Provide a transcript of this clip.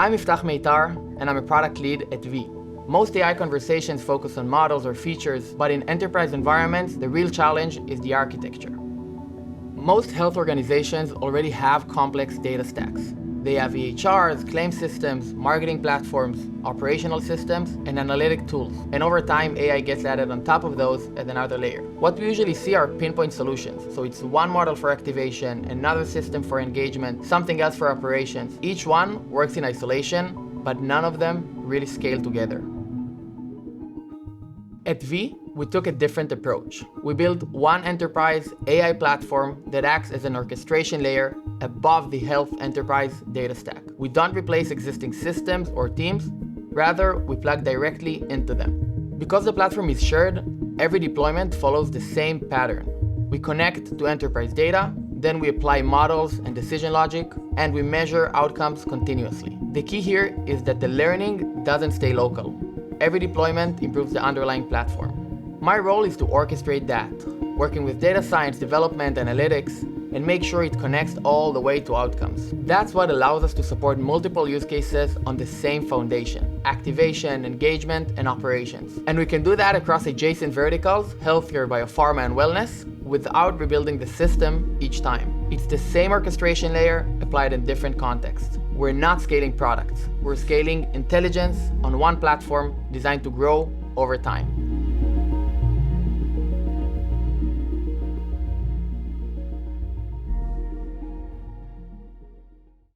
I'm Yiftach Meitar, and I'm a product lead at V. Most AI conversations focus on models or features, but in enterprise environments, the real challenge is the architecture. Most health organizations already have complex data stacks. They have EHRs, claim systems, marketing platforms, operational systems, and analytic tools. And over time, AI gets added on top of those as another layer. What we usually see are pinpoint solutions. So it's one model for activation, another system for engagement, something else for operations. Each one works in isolation, but none of them really scale together. At V, we took a different approach. We built one enterprise AI platform that acts as an orchestration layer above the health enterprise data stack. We don't replace existing systems or teams, rather we plug directly into them. Because the platform is shared, every deployment follows the same pattern. We connect to enterprise data, then we apply models and decision logic, and we measure outcomes continuously. The key here is that the learning doesn't stay local. Every deployment improves the underlying platform. My role is to orchestrate that, working with data science, development, analytics, and make sure it connects all the way to outcomes. That's what allows us to support multiple use cases on the same foundation: activation, engagement, and operations. And we can do that across adjacent verticals, healthcare, biopharma, and wellness, without rebuilding the system each time. It's the same orchestration layer applied in different contexts. We're not scaling products. We're scaling intelligence on one platform designed to grow over time.